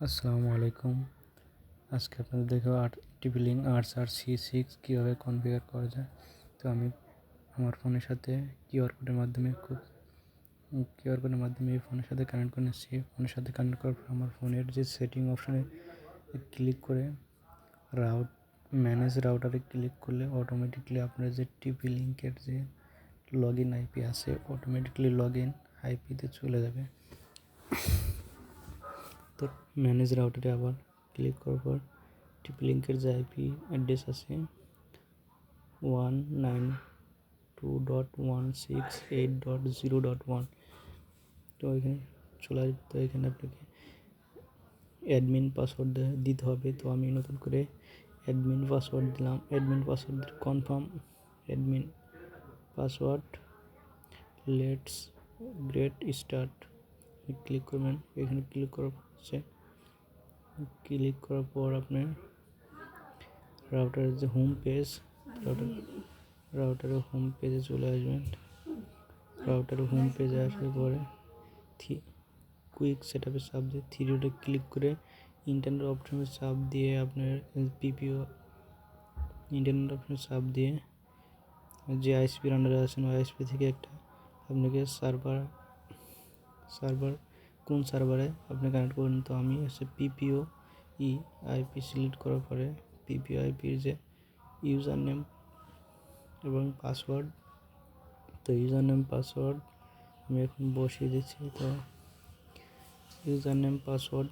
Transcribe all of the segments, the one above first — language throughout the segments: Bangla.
আসসালামু আলাইকুম। আজকে আপনাদের দেখাবো TP-Link RSRC6 কীভাবে কনফিগার করা যায়। তো আমি আমার ফোনের সাথে কিউআর কোডের মাধ্যমে এই ফোনের সাথে কানেক্ট করে নিচ্ছি। ফোনের সাথে কানেক্ট করার পর আমার ফোনের যে সেটিং অপশানে ক্লিক করে ম্যানেজ রাউটারে ক্লিক করলে অটোমেটিকলি আপনার যে TP-Link-এর যে লগ ইন আইপি আছে অটোমেটিকলি লগ ইন আইপিতে চলে যাবে। তো ম্যানেজ রাউটারে আবার ক্লিক করার পর TP-Link-এর যে আইপি অ্যাড্রেস আছে 192.168.0.1, তো এখানে চলে আসবে। তো এখানে আপনাকে অ্যাডমিন পাসওয়ার্ড দিতে হবে। তো আমি নতুন করে অ্যাডমিন পাসওয়ার্ড দিলাম। Admin password confirm admin password let's great start click করবেন। এখানে ক্লিক করার পর আপনি রাউটারের যে হোম পেজ রাউটারের হোম পেজে চলে আসবেন। রাউটারের হোম পেজে আসার পরে কুইক সেটআপে চাপ দিয়ে থ্রি ডটে ক্লিক করে ইন্টারনেট অপশনে চাপ দিয়ে আপনার ইন্টারনেট অপশনে চাপ দিয়ে যে আইএসপির আন্ডারে আছেন ওই আইএসপি থেকে একটা আপনাকে সার্ভার কোন সার্ভারে আপনি কানেক্ট করবেন। তো আমি পিপিও আইপি সিলেক্ট করার পরে পিপিও আইপির যে ইউজার নেম এবং পাসওয়ার্ড, তো ইউজার নেম পাসওয়ার্ড আমি এখন বসিয়ে দিচ্ছি। তো ইউজার নেম পাসওয়ার্ড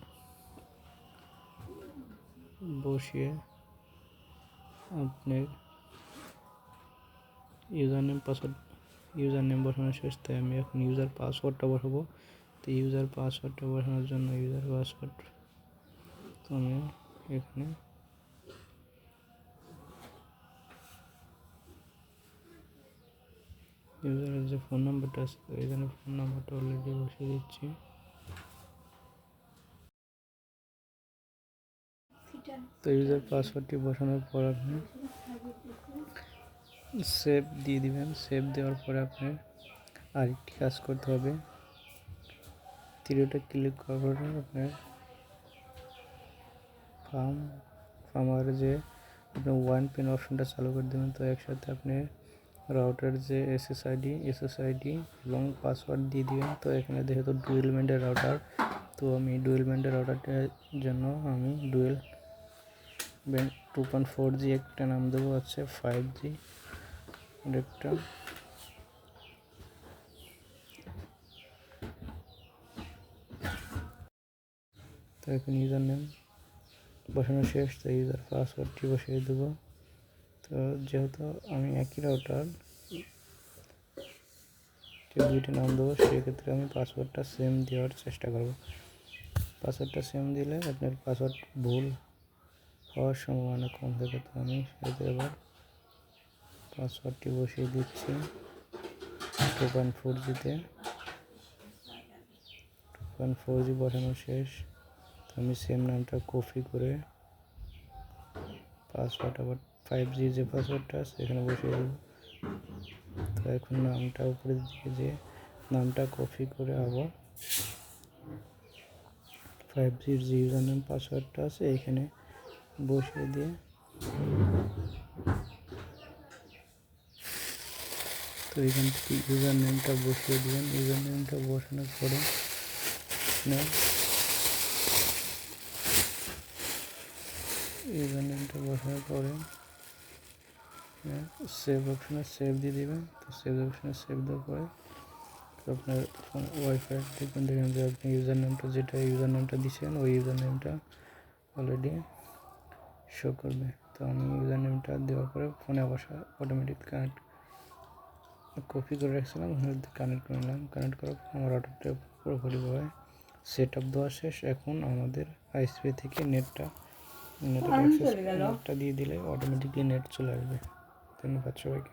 বসিয়ে আপনার ইউজার নেম বসানো শেষ। তাই আমি এখন ইউজার পাসওয়ার্ডটা বসাবো। তো ইউজার পাসওয়ার্ডটা বসানোর জন্য তো আমি এখানে ইউজারের যে ফোন নাম্বারটা আছে তো এখানে ফোন নাম্বারটা অলরেডি বসিয়ে দিচ্ছি। তো ইউজার পাসওয়ার্ডটি বসানোর পর আপনি সেভ দিয়ে দিবেন। সেভ দেওয়ার পরে আপনার আরেকটি কাজ করতে হবে। থ্রিডটে ক্লিক করার পরে আপনার ফার্মার যে আপনি ওয়ান পিন অপশনটা চালু করে দেবেন। তো একসাথে আপনি রাউটার যে এসএসআইডি এবং পাসওয়ার্ড দিয়ে দিবেন। তো এখানে যেহেতু ডুয়েল ব্যান্ডের রাউটার, তো আমি ডুয়েল ব্যান্ডের রাউটারটার জন্য আমি ডুয়েল ব্যান্ড 2.4G একটা নাম দেবো, আছে 5G একটা। তো এখন ইউজার নেম বসানো শেষ। তো ইউজার পাসওয়ার্ডটি বসিয়ে দেবো। তো যেহেতু আমি একই রাউটার দুইটা নাম দেবো, সেক্ষেত্রে আমি পাসওয়ার্ডটা সেম দেওয়ার চেষ্টা করব। পাসওয়ার্ডটা সেম দিলে আপনার পাসওয়ার্ড ভুল হওয়ার সম্ভাবনা কম থাকে। তো আমি সেটা এবার পাসওয়ার্ডটি বসিয়ে দিচ্ছি 2.4Gতে। 2.4G বসানো শেষ। তো আমি সেম নামটা কপি করে পাসওয়ার্ড আবার 5G যে পাসওয়ার্ডটা আছে এখানে বসিয়ে দেব। তো এখন নামটা উপরের দিকে যে নামটা কপি করে আবার 5Gর যে ইউজার নেম পাসওয়ার্ডটা আছে এখানে বসিয়ে দিয়ে তো এখান থেকে ইউজার নেমটা বসিয়ে দেবেন। ইউজার নেমটা বসানোর পরে সেভ অপশানে সেভ দিয়ে দেবেন। তো সেভ অপশানে সেভ দেওয়ার পরে তো আপনার ওয়াইফাই দেখবেন যে আপনি ইউজার নেমটা দিচ্ছেন ওই ইউজার নেমটা অলরেডি শো করবে। তো আমি ইউজার নেমটা দেওয়ার পরে ফোনে বসা অটোমেটিক কপি করে রাখছিলাম, কানেক্ট করে নিলাম। কানেক্ট করার পর আমার অটোটা পুরোপুরিভাবে সেট আপ দেওয়া শেষ। এখন আমাদের আইএসপি থেকে নেটটা দিয়ে দিলে অটোমেটিকলি নেট চলে আসবে। ধন্যবাদ সবাইকে।